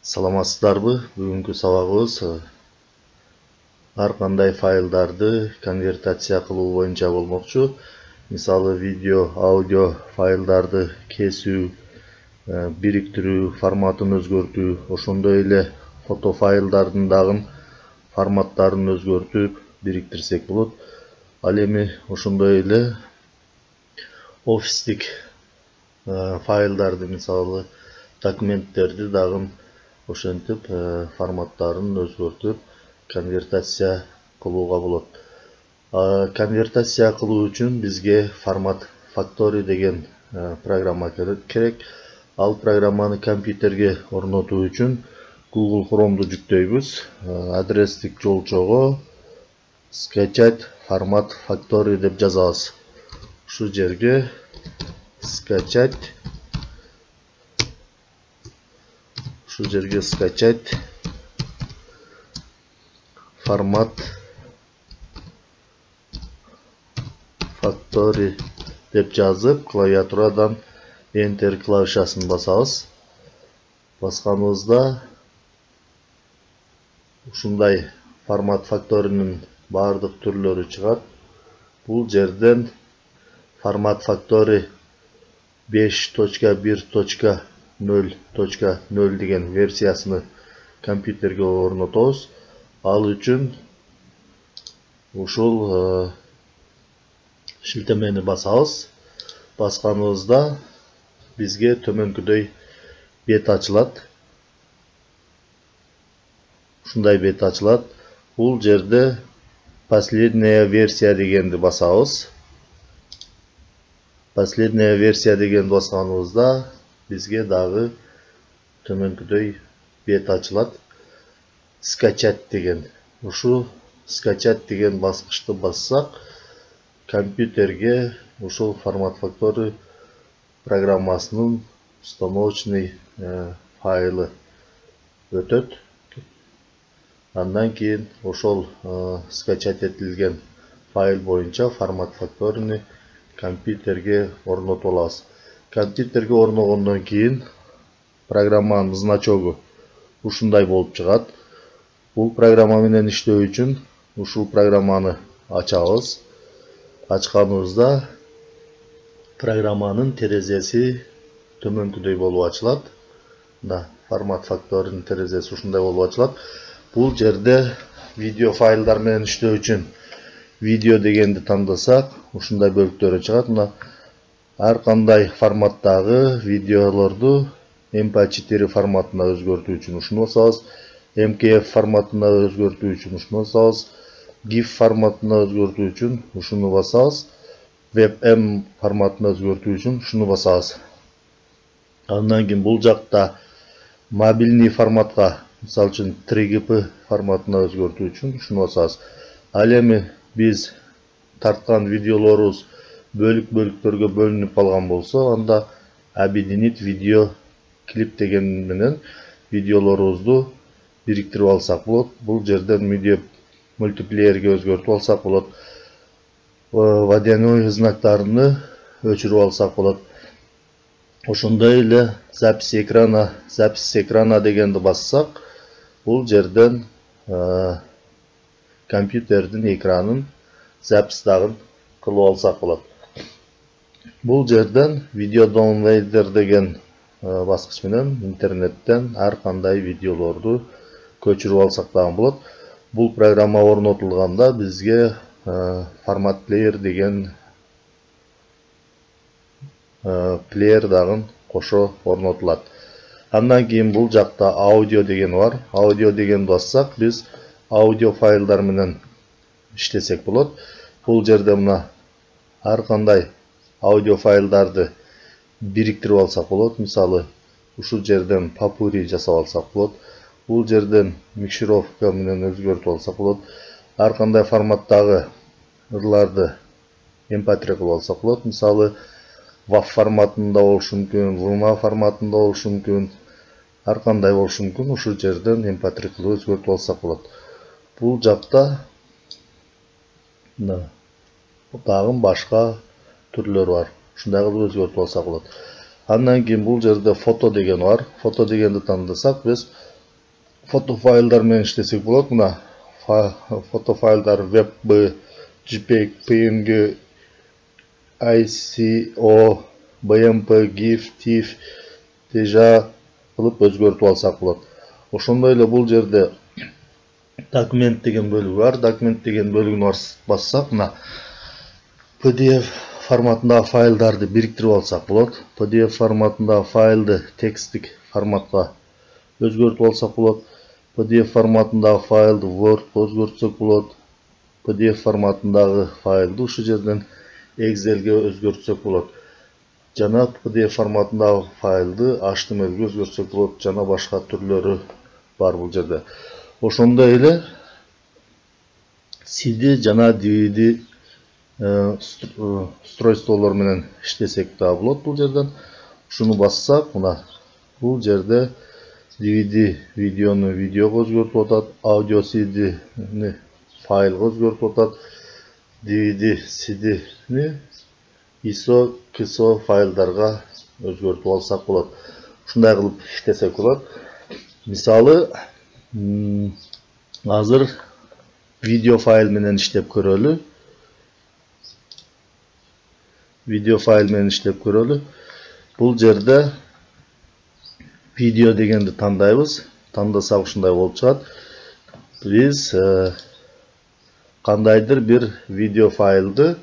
Саламатсыздарбы? Бүгүнкү сабагыбыз ар кандай файлдарды конвертация кылуу боюнча болмокчу. Мисалы видео, аудио файлдарды кесүү, бириктирүү, форматын өзгөртүү, ошондой эле фото файлдардын дагы форматтарын өзгөртүп бириктирсек болот. Ал эми ошондой эле офистик файлдарды, мисалы документтерди дагы ошентип форматтарын өзгөртүп конвертация кылууга болот. Конвертация кылуу үчүн бизге формат factory деген программа керек. Ал программаны компьютерге орнотуу үчүн Google Chrome'ду жүктөйбүз. Адрестик жолчого скачать формат factory деп жазабыз. Ушул жерге скачать формат factory деп жазып, клавиатурадан Enter клавишасын басабыз. Басканыбызда ушундай формат factory'нин бардык түрлөрү чыгат. Бул жерден формат factory 5.1.0.0 деген версиясыны компьютерге орнотобуз. Ал үчүн ушул шилтемени басабыз. Басканыбызда бизге төмөнкүдөй бет ачылат. Ушундай бет ачылат. Бул жерде последняя версия дегенди басабыз. Последняя версия деген басканыбызда бизге дагы төмөнкүдөй бет ачылат. Скачать деген. Ушу скачать деген баскычты бассак, компьютерге ушул формат factory программасынын установочный файлы өтөт. Андан кийин ошол скачать этилген файл боюнча формат factory'ни компьютерге орнотуп алабыз. Компьютерге орногондон кийин программанын значогу ушундай болуп чыгат. Бул программа менен иштөө үчүн ушул программаны ачабыз. Ачканыбызда программанын терезеси төмөнкүдөй болуп ачылат. Да, формат factory'нин терезеси ушундай болуп ачылат. Бул жерде видео файлдар менен иштөө үчүн видео дегенди тандасак, ушундай бөлүктөрү чыгат. Мына ар кандай форматтагы видеолорду MP4 форматына өзгөртүү үчүн ушуну басабыз. MKF форматына өзгөртүү үчүн ушуну басабыз. GIF форматына өзгөртүү үчүн ушуну басабыз. WebM форматына өзгөртүү үчүн ушуну басабыз. Андан кийин бул жакта мобильный форматка, мисалы үчүн 3GP форматына өзгөртүү үчүн ушуну басабыз. Ал эми биз тарткан видеолорубуз бөлүктөргө бөлүнүп калган болсо, анда объединить видео клип деген менен видеолорубузду бириктирип алсак болот. Бул жерден видео мультиплеерге өзгөртүп алсак болот. Водяной знактарыны өчүрүп алсак болот. Ошондой эле запись экрана дегенди бассак, бул жерден компьютердин экранын записьдагын кылып алсак болот. Бул жерден видео downloader деген баскыч менен интернеттен ар кандай видеолорду көчүрүп алсак дагы болот. Бул программа орнотулганда бизге формат плеер деген плеер дагы кошо орнотулат. Андан кийин бул жакта аудио деген бар. Аудио деген бассак, биз аудио файлдар менен иштесек болот. Бул жерде мына ар кандай аудио файлдарды бириктирип алсак болот. Мисалы, ушул жерден попури жасап алсак болот. Бул жерден микшировка менен өзгөртүп алсак болот. Ар кандай форматтагы ырларды MP3 кылып алсак болот. Мисалы, WAV форматында болушу мүмкүн, WMA форматында болушу мүмкүн, ар кандай болушу мүмкүн. Ушул жерден MP3 кылып өзгөртүп алсак болот. Бул жакта дагы башка түрлөр бар. Ушундай кылып өзгөртүп алсак болот. Андан кийин бул жерде foto деген бар. Foto дегенди тандасак, biz foto faylдар менен иштесек болот. Мына foto faylдар WebP, JPEG, PNG, ICO, BMP, GIF, TIFF deja кылып өзгөртүп алсак болот. Ошондой эле бул жерде документ деген бөлүгү бар. Документ деген бөлүгүн бассак, мына PDF форматындагы файлдарды бириктирип алсак болот. PDF форматындагы файлды тексттик форматка өзгөртүп алсак болот. PDF форматындагы файлды Word'га өзгөртсөк болот. PDF форматындагы файлды ушул жерден Excel'ге өзгөртсөк болот. Жана PDF форматындагы файлды HTML'ге өзгөртсөк болот. Жана башка түрлөрү бар бул жерде. Ошондой эле CD жана DVD устройстволор менен иштесек да болот бул жерден. Ушуну бассак, мына бул жерде DVD видеону видеого өзгөртүп атат, аудио CD-ни файлга өзгөртүп атат, DVD CD-ни ISO, KSO файлдарга өзгөртүп алсак болот. Ушундай кылып иштесек болот. Мисалы, азыр видео файл менен иштеп көрөлү. Видео файл менен иштеп көрөлү. Бул жерде видео дегенди тандайбыз. Тандасак ушундай болуп чыгат. Биз кандайдыр бир видео файлды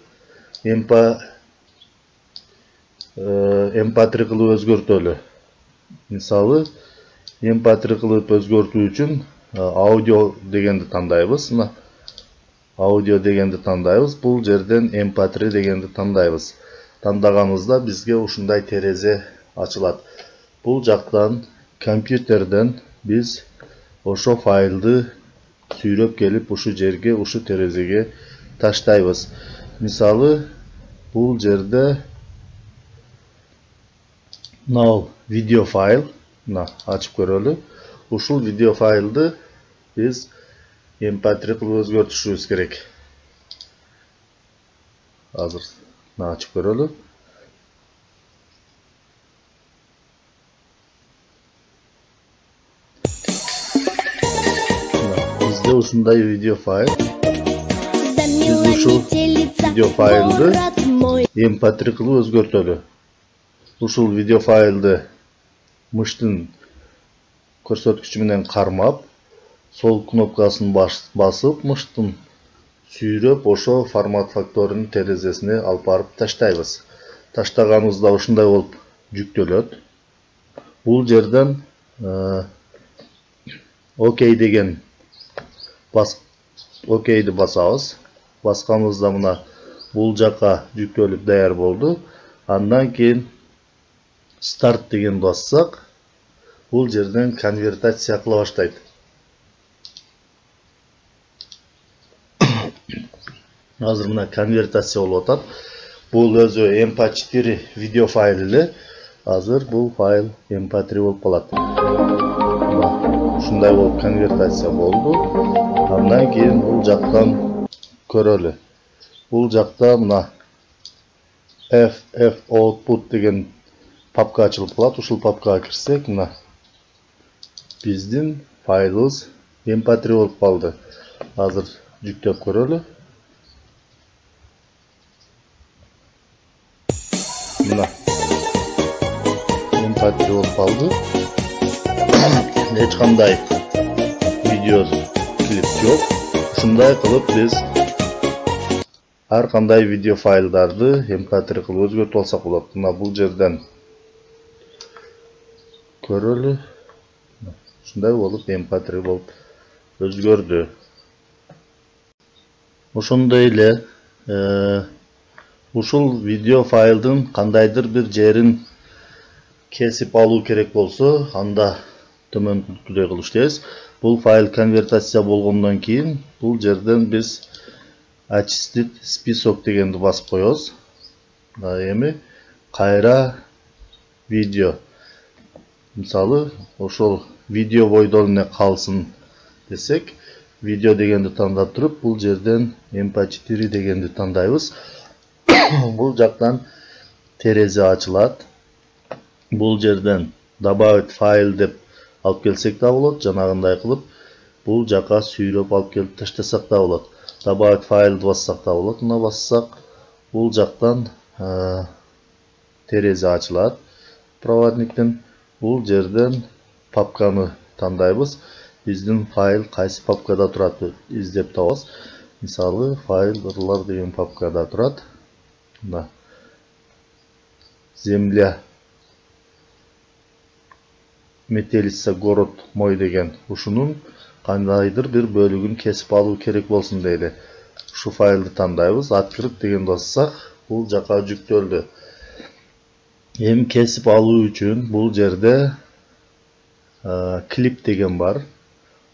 MP3 кылып өзгөртөлү. Мисалы, MP3 кылып өзгөртүү үчүн аудио дегенди тандайбыз. Мына аудио дегенди тандайбыз. Бул жерден MP3 дегенди тандайбыз. Тандаганыбызда бизге ушундай терезе ачылат. Бул жактан компьютерден биз ошо файлды сүйрөп келип ушу жерге, ушу терезеге таштайбыз. Мисалы, бул жерде мына видео файл, мына ачып көрөлү. Ушул видео файлды биз MP3 кылып өзгөртүшүбүз керек. Азыр мына ачып көрөлү. Бизде ушундай видео файл. Биз ушул видео файлды MP3 кылып өзгөртөлү. Ушул видео файлды мыштын көрсөткүчү менен кармап, сол кнопкасын басып, мыштын сүйрөп, ошо формат факторунун терезесине алып барып таштайбыз. Таштаганыбызда ушундай болуп жүктөлөт. Бул жерден OK деген OK'ди басабыз. Басканыбызда мына бул жака жүктөлүп даяр болду. Андан кийин старт деген бассак, бул жерден конвертация кыла баштайт. Азыр мына конвертация болуп атат. Бул өзү MP4 видео файл эле. Азыр бул файл MP3 болуп калат. Ушундай болуп конвертация болду. Андан кийин бул жактан көрөлү. Бул жакта мына FF output деген папка ачылып калат. Ушул папкага кирсек, мына биздин файлыбыз MP3 болуп калды. Азыр жүктөп көрөлү. Мына MP3 болуп калды. Эч кандай видео клип жок. Ушундай кылып биз ар кандай видео файлдарды MP3 кылып өзгөртүп алсак болот. Мына бул жерден көрөлү. Ушундай болуп MP3 болуп өзгөрдү. Ошондой эле ушул видео файлдын кандайдыр бир жерин кесип алуу керек болсо, анда төмөнкүдөй кылып иштейбиз. Бул файл конвертация болгондон кийин бул жерден биз очистить список дегенди басып коебуз. Эми кайра видео. Мисалы, ошол видео бойдон эле калсын десек, видео дегенди тандап туруп, бул жерден MP4 дегенди тандайбыз. Бул жактан терезе ачылат. Бул жерден добавить файл деп алып келсек да болот. Жанагындай кылып бул жака сүйрөп алып келип таштасак да болот. Добавить файлды бассак да болот. Мына бассак бул жактан терезе ачылат. Проводниктен бул жерден папканы тандайбыз. Биздин файл кайсы папкада турат издеп табабыз. Мисалы, файлдарлар деген папкада турат. Мына земля, метелица, город мой деген ушунун кандайдыр бир бөлүгүн кесип алуу керек болсун дейли. Ушу файлды тандайбыз. Открыть деген бассак, бул жака жүктөлдү. Эми кесип алуу үчүн бул жерде клип деген бар.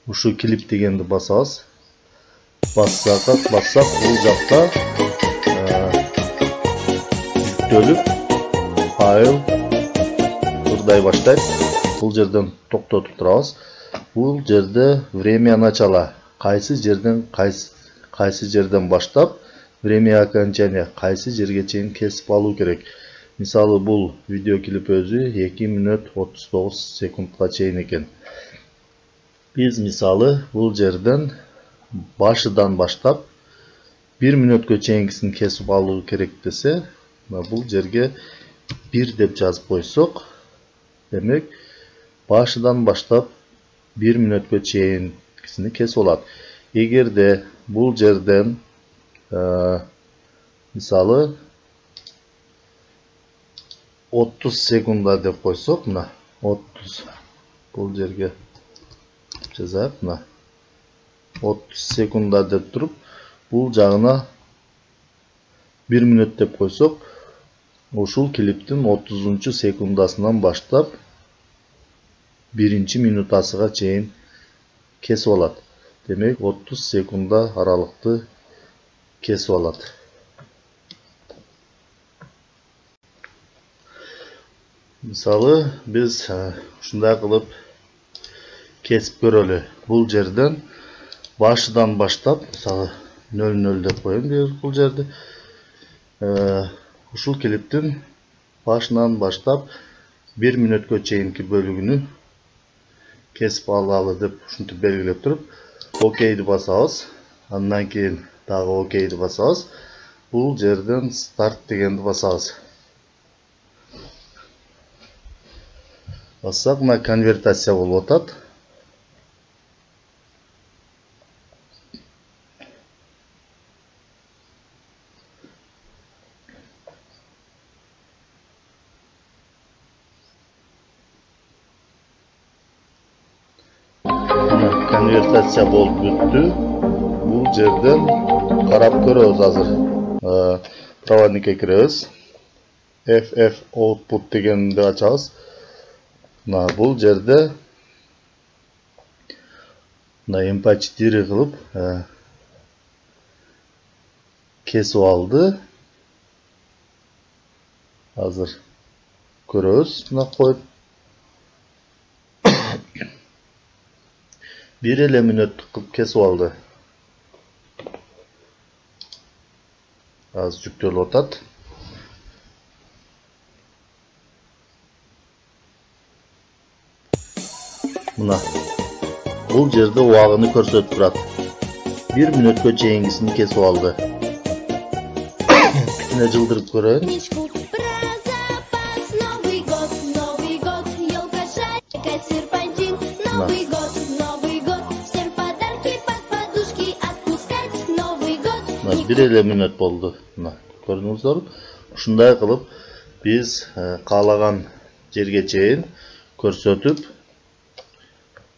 Ушу клип дегенди басабыз. Бассак бул жакта жүктөлүп файл турдай баштайт. Бул жерден токтотуп турабыз. Бул жерде время начала, кайсы жерден баштап время окончания, кайсы жерге чейин кесип алуу керек. Мисалы, бул видео клип өзү 2 мүнөт 39 секундга чейин экен. Биз мисалы бул жерден башыдан баштап 1 мүнөткө чейинкисин кесип алуу керек десе, бул жерге 1 деп жазып койсок, демек башыдан баштап 1 мүнөткө чейинкисини кесип алат. Эгерде бул жерден мисалы 30 секунда деп койсок, мына 30 бул жерге жазайык, мына 30 секунда деп туруп, бул жагына 1 мүнөт деп койсок, ушул клиптин 30 секундасынан баштап 1 минутасыга чейин кесип алат. Демек 30 секунда аралыкты кесип алат. Мисалы, биз ушундай кылып кесип көрөлү. Бул жерден башыдан баштап, мисалы 00 деп коеюн бул жерде. Ушул клиптин башынан баштап 1 мүнөткө чейинки бөлүгүнү кесип алалы деп ушинтип белгилеп туруп, окейди басабыз. Андан кийин дагы окейди басабыз. Бул жерден старт дегенди басабыз. Бассак, мына конвертация болуп атат. Конвертация болуп бүттү. Бул жерден карап көрөбүз азыр. Проводникке киребиз. FF output дегенди ачабыз. Мына бул жерде мына MP4 кылып кесип алды. Азыр көрөбүз, мына коюп. 1 эле мүнөт кылып кесип алды. Азыр жүктөлүп атат. Мына бул жерде убагыны көрсөтүп турат. 1 мүнөткө чейинкисин кесип алды. Кичине жылдырып көрөйүн. Bir эле мүнөт болду. Мына көрдүңүздөр. Ушундай кылып биз каалаган жерге чейин көрсөтүп,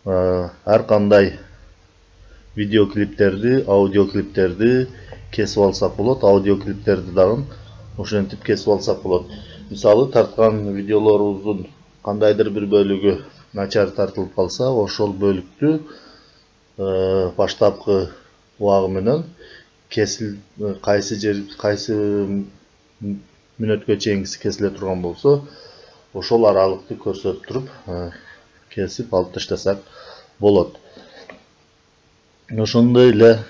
ар кандай видео клиптерди, аудио клиптерди кесип алсак болот. Аудио клиптерди дагы ошентип кесип алсак болот. Мисалы, тарткан видеолорубуздун кандайдыр бир бөлүгү начар тартылып калса, ошол бөлүктү баштапкы убагы менен кайсы мүнөткө чейинкиси кесиле турган болсо, ошол аралыкты көрсөтүп туруп кесип алып таштасак болот. Ошондой эле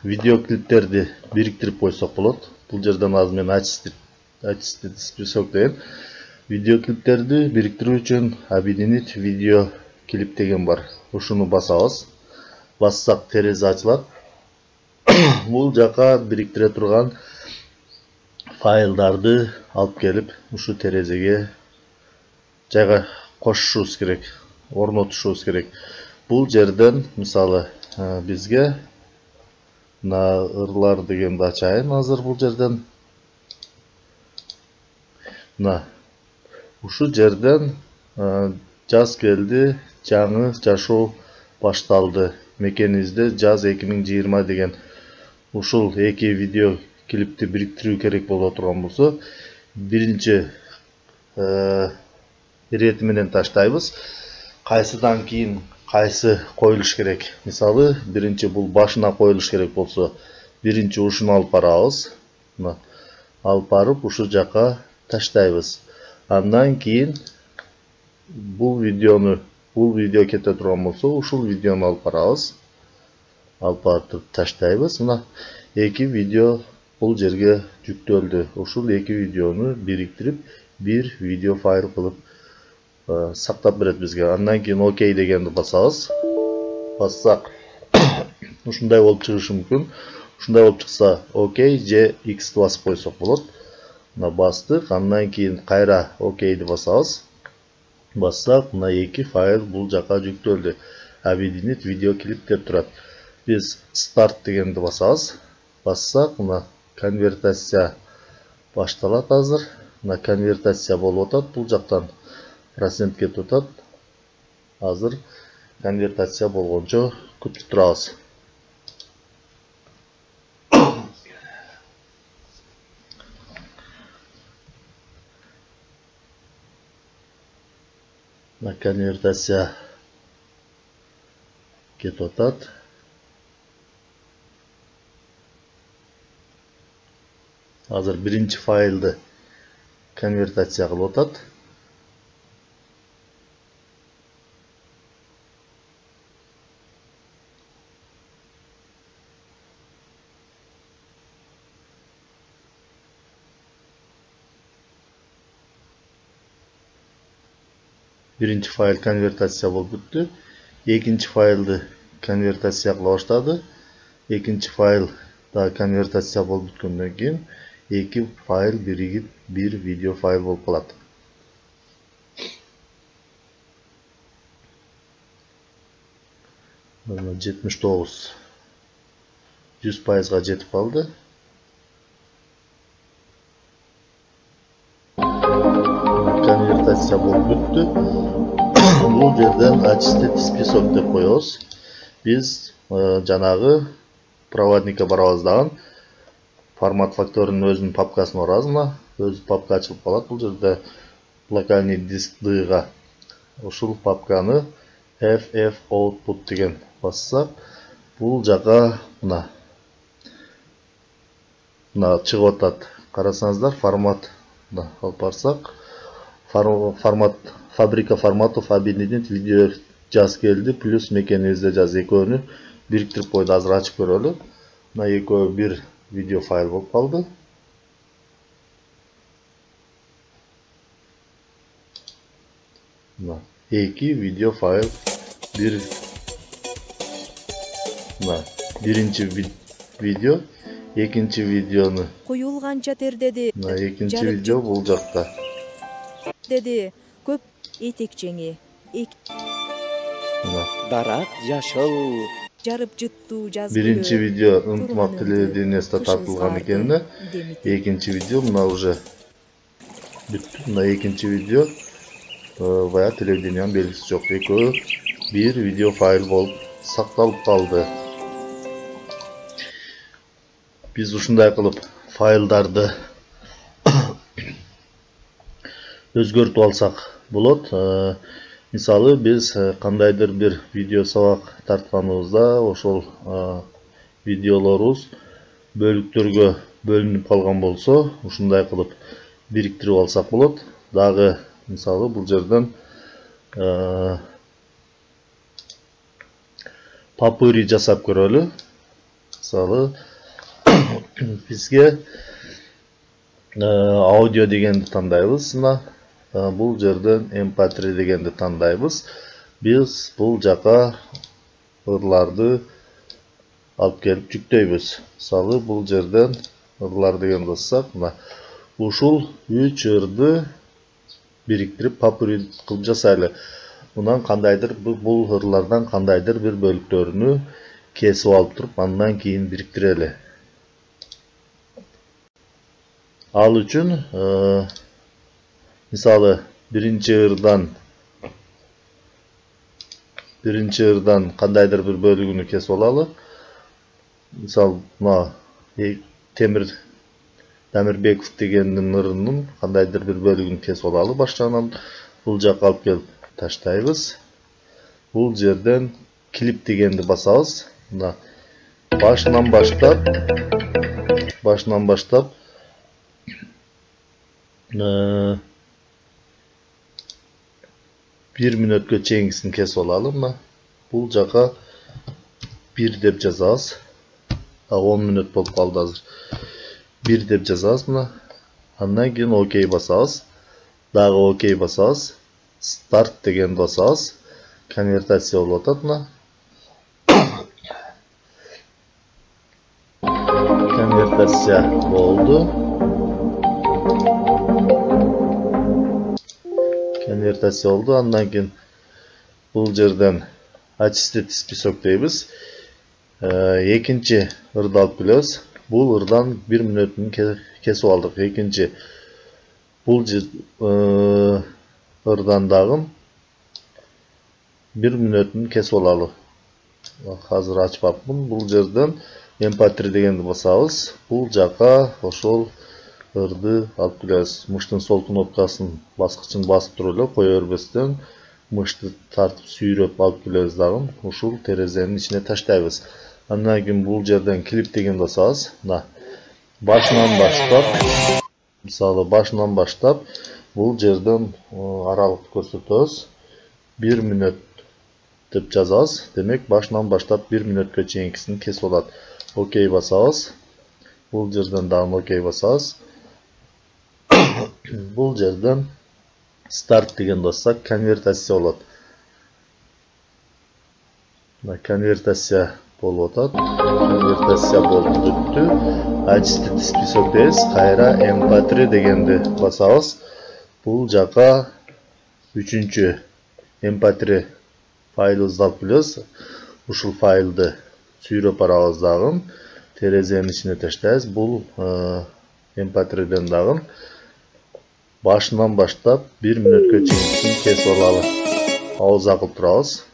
видео клиптерди бириктирип койсок болот. Бул жерден азыр мен ачисти список деген Video klipтерди бириктирүү үчүн Abidinit video клип деген бар. Ушуну басабыз. Бассак терезе ачылат. Бул жака бириктире турган файлдарды алып келип, ушу терезеге жайга кошушубуз керек, орнотушубуз керек. Бул жерден, мисалы, бизге мына ырлар дегенди ачайын азыр бул жерден. Мына ушу жерден жаз келди, жаңы жашоо башталды. Мекенибизде жаз 2020 деген ушул эки видео клипти бириктирүү керек боло турган болсо, биринчи ирети менен таштайбыз. Кайсыдан кийин кайсы коюлуш керек? Мисалы, биринчи бул башына коюлуш керек болсо, биринчи ушуну алып барабыз. Мына алып барып ушу жака таштайбыз. Андан кийин бул видео кете турган болсо, ушул видеону алып барабыз. Алып барып таштайбыз. Мына эки видео бул жерге жүктөлдү. Ушул эки видеону бириктирип, бир видео файл кылып сактап берет бизге. Андан кийин окей дегенди басабыз. Бассак ушундай болуп чыгышы мүмкүн. Ушундай болуп чыкса окей же X басып койсок болот. Мына бастык, андан кийин кайра окейди басабыз. Бассак, мына эки файл бул жака жүктөлдү. Abidinit video клип деп турат. Биз старт дегенди басабыз. Бассак, мына конвертация башталат азыр. Мына конвертация болуп атат, бул жактан процент кетип атат. Азыр конвертация болгончо күтүп турабыз. Мына конвертация кетип атат. Азыр биринчи файлды конвертация кылып атат. Биринчи файл конвертация болуп бүттү. Экинчи файлды конвертация кыла баштады. Экинчи файл да конвертация болуп бүткөндөн кийин эки файл биригип бир видео файл болуп калат. Мына 79 100%га жетип калды. Конвертация болуп бүттү. Бул жерден очистить список деп коебуз. Биз жанагы проводникке барабыз дагы. Формат факторунун өзүнүн папкасына барабыз. Мына өз папка ачылып калат. Бул жерде локальный диск D-га ушул папканы FF output деген бассак, бул жака мына чыгып атат. Карасаңыздар, формат алып барсак, формат фабрика форматов Abidinit видео жаз келди плюс мекенибизде жаз экөөнү бириктирип койду. Азыр ачып көрөлү. Мына экөө бир видео файл болуп калды. Мына эки видео файл бир. Мына биринчи видео, экинчи видеону коюлганча тердеди. Мына экинчи видео бул жакта. Деди көп этекчеңи. Дарак жашыл. Жарып жыттуу жаз. Биринчи видео ынтымак телевидениесинде тартылган экен. Экинчи видео мына уже бүттү. Мына экинчи видео бая телевидениянын белгиси жок. Экөө бир видео файл болуп сакталып калды. Биз ушундай кылып файлдарды өзгөртүп алсак болот. Мисалы, биз кандайдыр бир видео сабак тартканыбызда ошол видеолорубуз бөлүктөргө бөлүнүп калган болсо, ушундай кылып бириктирип алсак болот. Дагы мисалы бул жерден папыри жасап көрөлү. Мисалы бизге аудио дегенди тандайбыз. Мына бул жерден mp3 дегенди тандайбыз. Biz бул жака ырларды алып келип жүктөйбүз. Мисалы бул жерден ырлар деген бассак, ушул 3 ырды бириктирип попури кылып жасайлы. Мунан кандайдыр бул ырлардан кандайдыр бир бөлүктөрүнү кесип алып туруп, андан кийин бириктирели. Ал үчүн мисалы биринчи ырдан кандайдыр бир бөлүгүнү кесип алалы. Мисалы мына Дамирбеков дегендин ырынын кандайдыр бир бөлүгүн кесип алалы. Башынан бул жака алып келип таштайбыз. Бул жерден клип дегенди басабыз. Мына башынан баштап 1 мүнөткө чейингисин кесип алалы. Мына бул жака 1 деп жазабыз. 10 мүнөт болуп калды азыр. 1 деп жазабыз мына. Андан кийин окей басабыз. Дагы окей басабыз. Старт дегенди басабыз. Конвертация болуп атат мына. Конвертация болду. Конвертация болду. Андан кийин бул жерден очистить список дейбиз. Экинчи ырды алып келебиз. Бул ырдан 1 мүнөтүн кесип алдык. Экинчи бул ырдан дагы 1 мүнөтүн кесип алалы. Азыр ачпапмын. Бул жерден mp3 дегенди басабыз. Бул жака ошол ырды алып келебиз. Мыштын сол кнопкасын баскычын басып туруп эле кое бербестен мышты тартып сүйрөп алып келебиз дагы. Ушул терезенин ичине таштайбыз. Андан кийин бул жерден клип деген басабыз. Мына башынан баштап бул жерден аралыкты көрсөтөбүз. 1 мүнөт деп жазабыз. Демек башынан баштап 1 мүнөткө чейинкисин кесип алат. Окей басабыз. Бул жерден дагы окей басабыз. Бул жерден старт деген бассак конвертация болот. Мына конвертация болуп атат. Конвертация болуп бүттү. Очистить список дейбиз. Кайра mp3 дегенди басабыз. Бул жака 3-чү mp3 файлыбызды алып келебиз. Ушул файлды сүйрөп барабыз дагы. Терезенин ичине таштайбыз. Бул mp3ден дагы башынан баштап 1 мүнөткө чейин кесип алалы. Пауза кылып турабыз.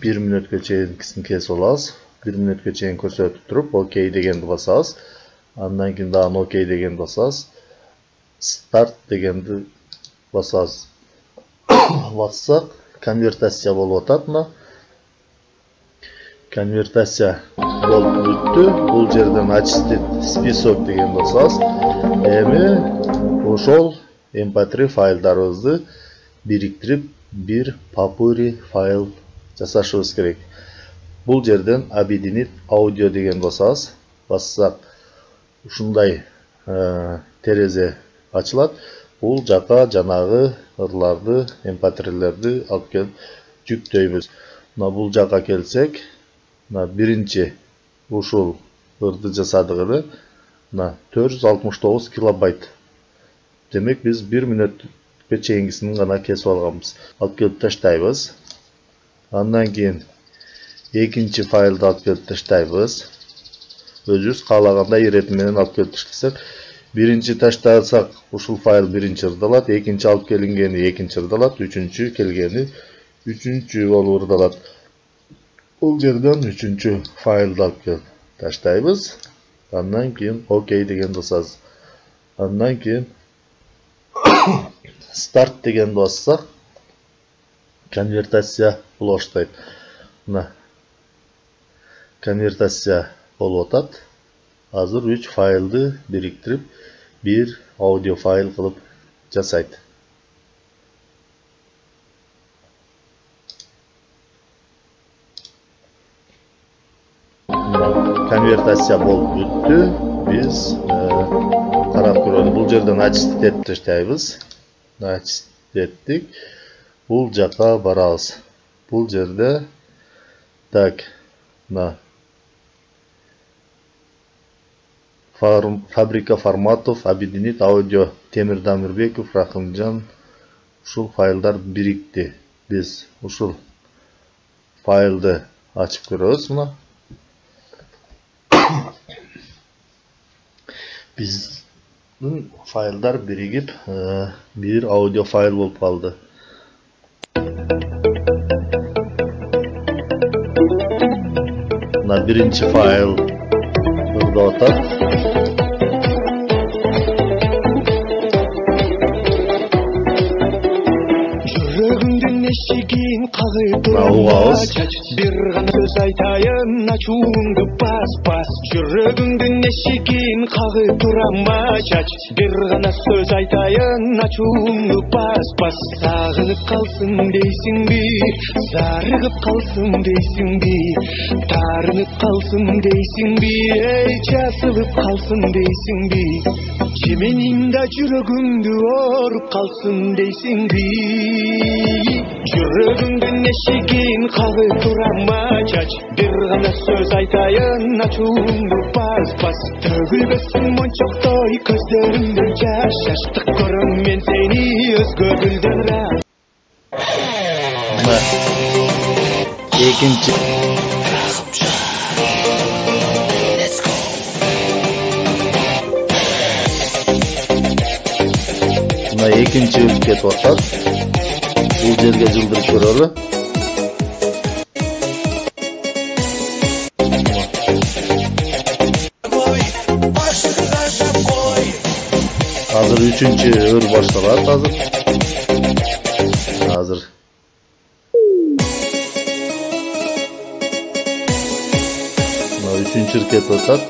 1 мүнөткө чейинкисин кесип алабыз. 1 мүнөткө чейин көрсөтүп туруп, окей дегенди басабыз. Андан кийин дагы окей дегенди басабыз. Старт дегенди басабыз. Бассак, конвертация болуп атат мына. Конвертация болуп бүттү. Бул жерден очистить список деген басабыз. Эми ошол mp3 файлдарыбызды бириктирип бир попури файл жасашыбыз керек. Бул жерден объединить аудио деген басабыз. Бассак ушундай терезе ачылат. Бул жака жанагы ырларды, mp3лерди алып келип жүктөйбүз. Мына бул жака келсек, мына биринчи ушул ырды жасадык эле. Мына 469 килобайт. Демек биз 1 мүнөткө чейингисин гана кесип алганбыз. Алып келип таштайбыз. Андан кийин экинчи файлды алып келип таштайбыз. Өзүбүз каалагандай иретин менен алып келип таштасак, биринчи таштасак, ушул файл биринчи ырдалат, экинчи алып келингени экинчи ырдалат, үчүнчү келгени үчүнчү болуп ырдалат. Бул жерден үчүнчү файлды алып келип таштайбыз. Андан кийин окей деген басабыз. Андан кийин старт деген бассак, конвертация болуп баштайт. Мына конвертация болуп атат. Азыр 3 файлды бириктирип бир аудио файл кылып жасайт. Конвертация болуп бүттү. Биз карап көрөлү. Бул жерден очистить этип таштайбыз. еттик. Бул жака барабыз. Бул жерде так, фабрика форматов объединит аудио. Темир Дамирбеков, Рахымжан. Ушул файлдар бирикти. Биз ушул файлды ачып көрөбүз мына. Биздин файлдар биригип бир аудио файл болуп калды. Мына биринчи файл ырдап атат. Bir gana söz aytayın, açuğundu bas. Жүрөгүңдүн эшигин кагып турама чач. Bir gana söz aytayın, açuğundu bas. Sağınıp kalsın deysinbi, sarıgıp kalsın deysinbi, tarınıp kalsın deysinbi, ey çasılıp kalsın deysinbi. Kimininde жүрөгүңдү orup kalsın deysinbi. Жүрөгүңдүн эшигин кагып турама чач. Bir gana söz aytayın, açуğundu bas. Төгүлбөсүн мончоктой көздөрүңдөн жаш. Жаштык көрөм мен сени өзгө гүлдөн раз. Экинчи экинчи кетип атат. Бул жерге жылдырып көрөлү. Азыр үчүнчү өр башталат азыр. Üçüncü ırket atат.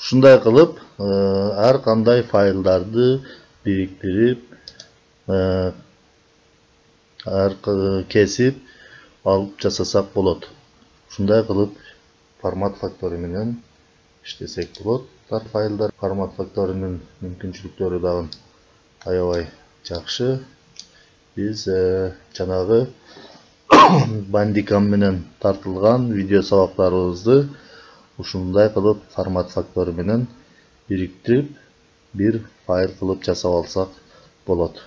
Ушундай кылып, ар кандай файлдарды бириктирип, кесип алып жасасак болот. Ушундай кылып формат факторы менен иштесек болот. Файлдар формат факторунун мүмкүнчүлүктөрү дагы аябай жакшы. Биз жанагы бандикам менен тартылган видео сабактарыбызды ушундай кылып формат факторы менен бириктирип бир файл кылып жасап алсак болот.